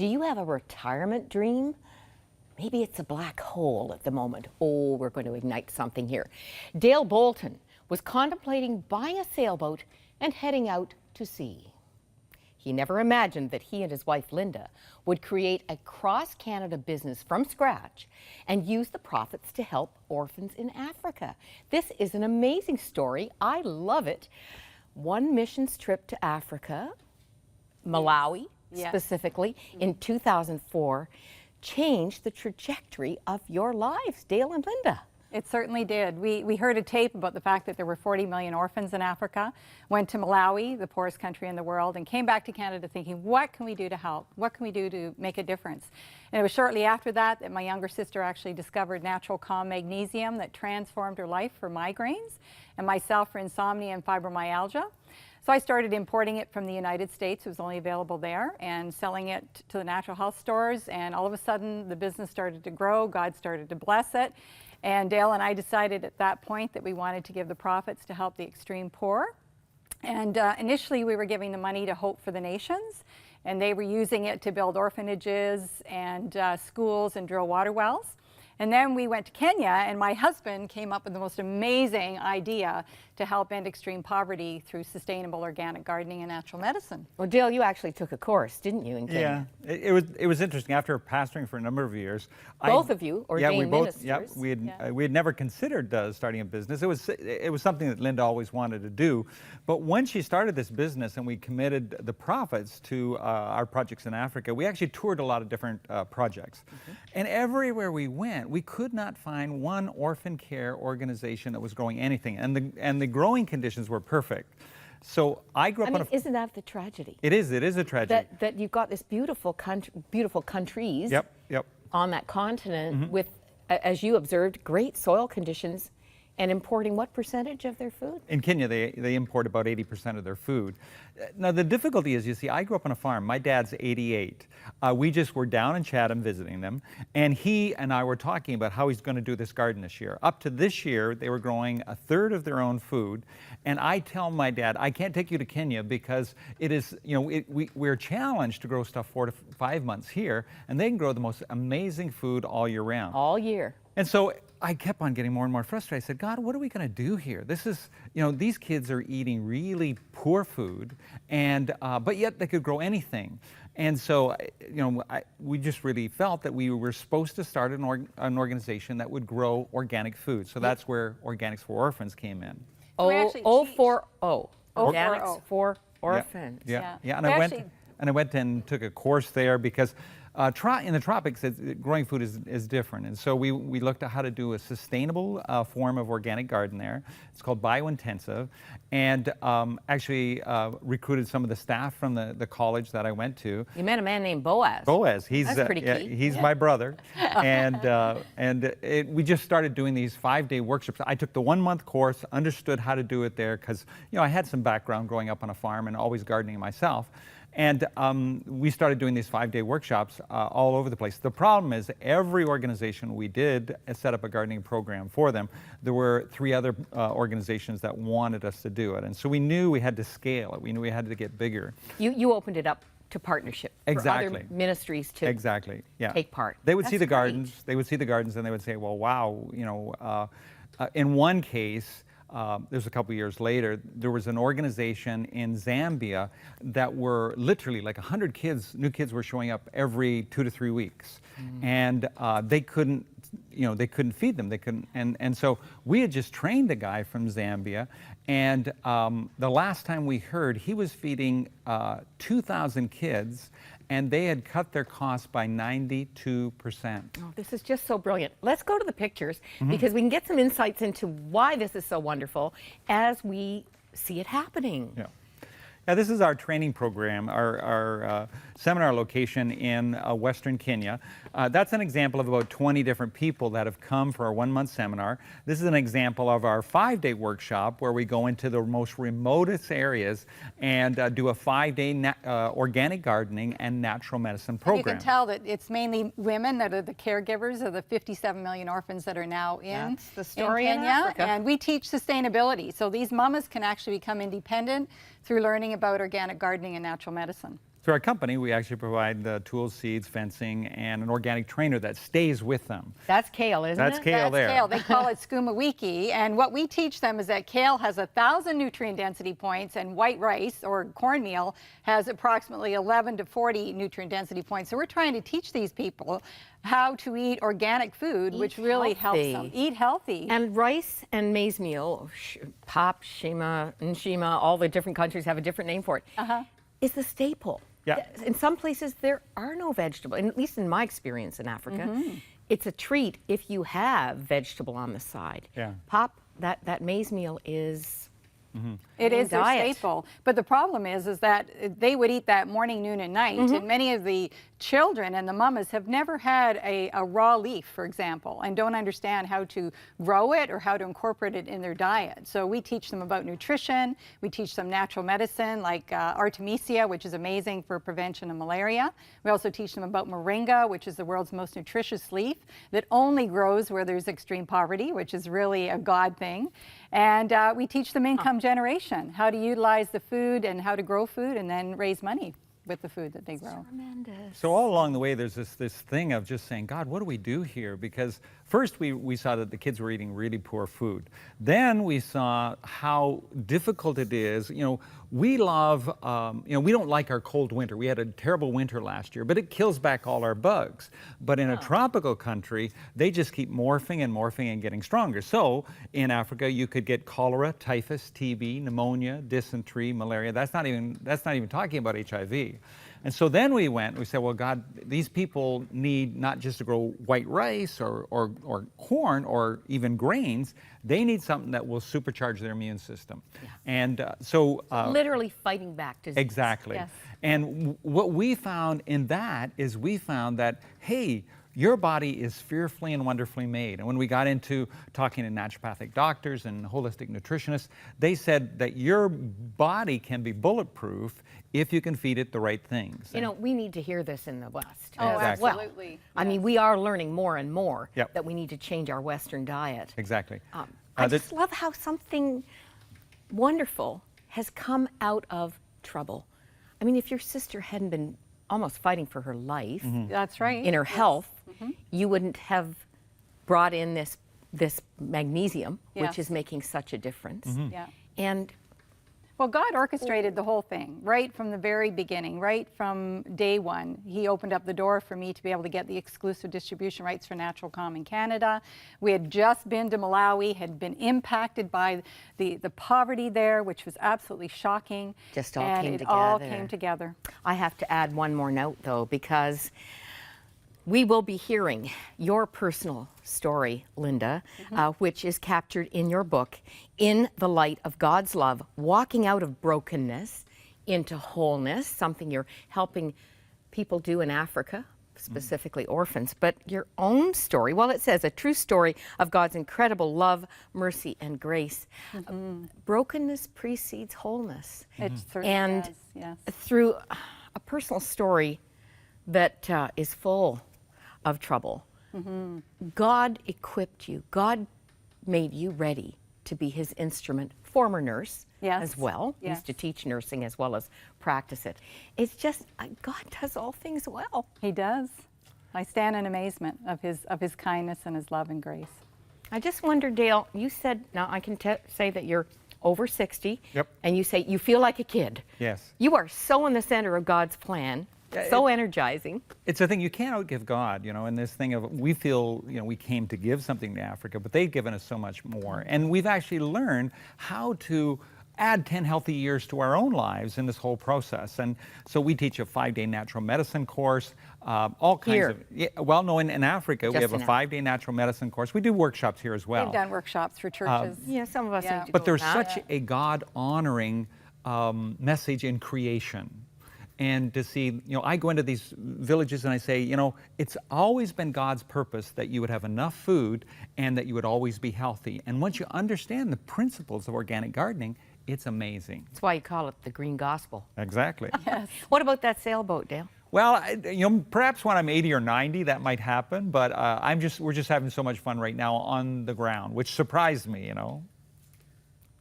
Do you have a retirement dream? Maybe it's a black hole at the moment. Oh, we're going to ignite something here. Dale Bolton was contemplating buying a sailboat and heading out to sea. He never imagined that he and his wife Linda would create a cross-Canada business from scratch and use the profits to help orphans in Africa. This is an amazing story. I love it. One missions trip to Africa, Malawi specifically, in 2004, changed the trajectory of your lives, Dale and Linda. It certainly did. We heard a tape about the fact that there were 40 million orphans in Africa, went to Malawi, the poorest country in the world, and came back to Canada thinking, what can we do to help? What can we do to make a difference? And it was shortly after that that my younger sister actually discovered Natural Calm Magnesium that transformed her life for migraines, and myself for insomnia and fibromyalgia. So I started importing it from the United States. It was only available there, and selling it to the natural health stores. And all of a sudden, the business started to grow. God started to bless it. And Dale and I decided at that point that we wanted to give the profits to help the extreme poor. And initially, we were giving the money to Hope for the Nations, and they were using it to build orphanages and schools and drill water wells. And then we went to Kenya, and my husband came up with the most amazing idea to help end extreme poverty through sustainable organic gardening and natural medicine. Well, Dale, you actually took a course, didn't you, in Kenya? Yeah, it was interesting. After pastoring for a number of years, both of you ordained ministers. Yeah, we had never considered starting a business. It was something that Linda always wanted to do. But when she started this business and we committed the profits to our projects in Africa, we actually toured a lot of different projects. And everywhere we went, we could not find one orphan care organization that was growing anything, and the growing conditions were perfect. So I grew up on isn't that the tragedy? It is a tragedy. That you've got this beautiful countries on that continent with, as you observed, great soil conditions, and importing what percentage of their food? In Kenya, they import about 80% of their food. Now, the difficulty is, you see, I grew up on a farm. My dad's 88. We just were down in Chatham visiting them, and he and I were talking about how he's going to do this garden this year. Up to this year, they were growing a third of their own food, and I tell my dad, I can't take you to Kenya because it is, we're challenged to grow stuff 4 to 5 months here, and they can grow the most amazing food all year round. All year. And so I kept on getting more and more frustrated. I said, God, what are we going to do here? This is, these kids are eating really poor food, and but yet they could grow anything. And so, we just really felt that we were supposed to start an organization that would grow organic food. So that's where Organics for Orphans came in. Organics for Orphans. Yeah. And I went and took a course there because in the tropics, growing food is different. And so we looked at how to do a sustainable form of organic garden there. It's called biointensive. And actually recruited some of the staff from the college that I went to. You met a man named Boaz. Boaz. That's pretty key. He's my brother. And we just started doing these 5-day workshops. I took the 1-month course, understood how to do it there because, I had some background growing up on a farm and always gardening myself. And we started doing these 5-day workshops all over the place. The problem is every organization we did set up a gardening program for them. There were 3 other organizations that wanted us to do it. And so we knew we had to scale it. We knew we had to get bigger. You opened it up to partnership for other ministries to take part. They would see the gardens. They would see the gardens and they would say, well, wow, in one case, there's a couple years later, there was an organization in Zambia that were literally like 100 kids, new kids were showing up every 2 to 3 weeks. And they couldn't, they couldn't feed them. They couldn't, and so we had just trained a guy from Zambia, and the last time we heard, he was feeding 2,000 kids, and they had cut their costs by 92%. Oh, this is just so brilliant. Let's go to the pictures because we can get some insights into why this is so wonderful as we see it happening. Yeah, this is our training program, our seminar location in Western Kenya. That's an example of about 20 different people that have come for our 1-month seminar. This is an example of our 5-day workshop where we go into the most remotest areas and do a 5-day organic gardening and natural medicine program. You can tell that it's mainly women that are the caregivers of the 57 million orphans that are now in Kenya. And we teach sustainability. So these mamas can actually become independent through learning about organic gardening and natural medicine. Through our company, we actually provide the tools, seeds, fencing, and an organic trainer that stays with them. That's kale, isn't That's it? kale there. Kale. They call it skoomawiki. And what we teach them is that kale has 1,000 nutrient density points, and white rice or cornmeal has approximately 11 to 40 nutrient density points. So we're trying to teach these people how to eat organic food, which really helps them healthy. eat healthy. And rice and maize meal, pap, shima, nshima, all the different countries have a different name for it, is the staple. Yeah. In some places, there are no vegetables, at least in my experience in Africa. It's a treat if you have vegetable on the side. Yeah. Pap, that maize meal is It is their diet. staple. But the problem is that they would eat that morning, noon, and night. And many of the children and the mamas have never had a raw leaf, for example, and don't understand how to grow it or how to incorporate it in their diet. So we teach them about nutrition. We teach them natural medicine like Artemisia, which is amazing for prevention of malaria. We also teach them about moringa, which is the world's most nutritious leaf that only grows where there's extreme poverty, which is really a God thing. And we teach them income generation, how to utilize the food and how to grow food and then raise money with the food that they grow. tremendous. So all along the way, there's this thing of just saying, God, what do we do here? Because first we saw that the kids were eating really poor food. Then we saw how difficult it is. You know, we love, we don't like our cold winter. We had a terrible winter last year, but it kills back all our bugs. But in a tropical country, they just keep morphing and morphing and getting stronger. So in Africa, you could get cholera, typhus, TB, pneumonia, dysentery, malaria. That's not even talking about HIV. And so then we said, well, God, these people need not just to grow white rice or corn or even grains. They need something that will supercharge their immune system. Yeah. And Literally fighting back disease. exactly. Yes. And what we found in that is we found that, hey, your body is fearfully and wonderfully made. And when we got into talking to naturopathic doctors and holistic nutritionists, they said that your body can be bulletproof if you can feed it the right things. You know, we need to hear this in the West. Oh, as well. absolutely. I mean, we are learning more and more Yep. that we need to change our Western diet. Exactly. I the- just love how something wonderful has come out of trouble. I mean, if your sister hadn't been almost fighting for her life That's right. in her health, you wouldn't have brought in this magnesium, Yes. which is making such a difference. Yeah. And Well, God orchestrated the whole thing right from the very beginning, right from day one. He opened up the door for me to be able to get the exclusive distribution rights for Natural Calm in Canada. We had just been to Malawi, had been impacted by the poverty there, which was absolutely shocking. Just all and came it all together. came together. I have to add one more note, though, because we will be hearing your personal story, Linda, which is captured in your book, In the Light of God's Love, walking out of brokenness into wholeness, something you're helping people do in Africa, specifically orphans. But your own story, well, it says a true story of God's incredible love, mercy, and grace. Brokenness precedes wholeness. It certainly And does, yes. through a personal story that is full of trouble, God equipped you. God made you ready to be his instrument. Former nurse Yes. as well. Yes. Used to teach nursing as well as practice it. It's just, God does all things well. He does. I stand in amazement of his kindness and his love and grace. I just wonder, Dale, you said, now I can say that you're over 60. Yep. And you say you feel like a kid. Yes. You are so in the center of God's plan, so energizing. It's a thing you can't outgive God, and this thing of we feel, we came to give something to Africa, but they've given us so much more. And we've actually learned how to add 10 healthy years to our own lives in this whole process. And so we teach a 5-day natural medicine course, all kinds Here. of, in Africa, we Just have a in Africa. 5-day natural medicine course. We do workshops here as well. We've done workshops for churches. Yeah, some of us Yeah. need to But go there's that. such a God-honoring message in creation. And to see, I go into these villages and I say, it's always been God's purpose that you would have enough food and that you would always be healthy. And once you understand the principles of organic gardening, it's amazing. That's why you call it the green gospel. Exactly. What about that sailboat, Dale? Well, perhaps when I'm 80 or 90, that might happen. But we're just having so much fun right now on the ground, which surprised me.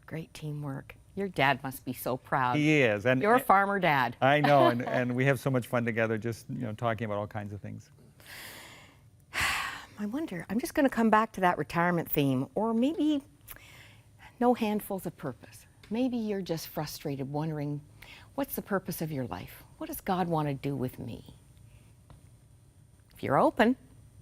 Great teamwork. Your dad must be so proud. He is. And You're a farmer dad. I know, and we have so much fun together just, talking about all kinds of things. I wonder, I'm just going to come back to that retirement theme, or maybe no handfuls of purpose. Maybe you're just frustrated, wondering, what's the purpose of your life? What does God want to do with me? If you're open,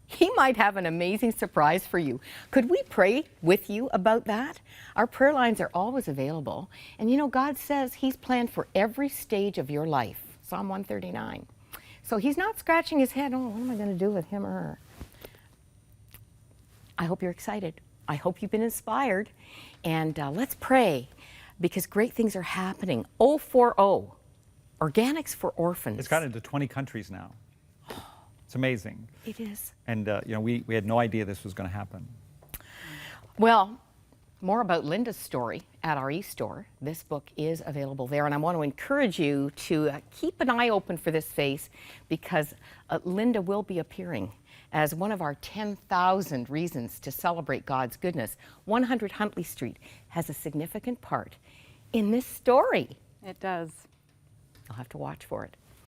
He might have an amazing surprise for you. Could we pray with you about that? Our prayer lines are always available. And God says He's planned for every stage of your life. Psalm 139. So He's not scratching His head, oh, what am I going to do with him or her? I hope you're excited. I hope you've been inspired. And let's pray, because great things are happening. 040, Organics for Orphans. It's got into 20 countries now. It's amazing. It is. And, we had no idea this was going to happen. Well, more about Linda's story at our e-store. This book is available there, and I want to encourage you to keep an eye open for this face, because Linda will be appearing as one of our 10,000 reasons to celebrate God's goodness. 100 Huntley Street has a significant part in this story. It does. I'll have to watch for it.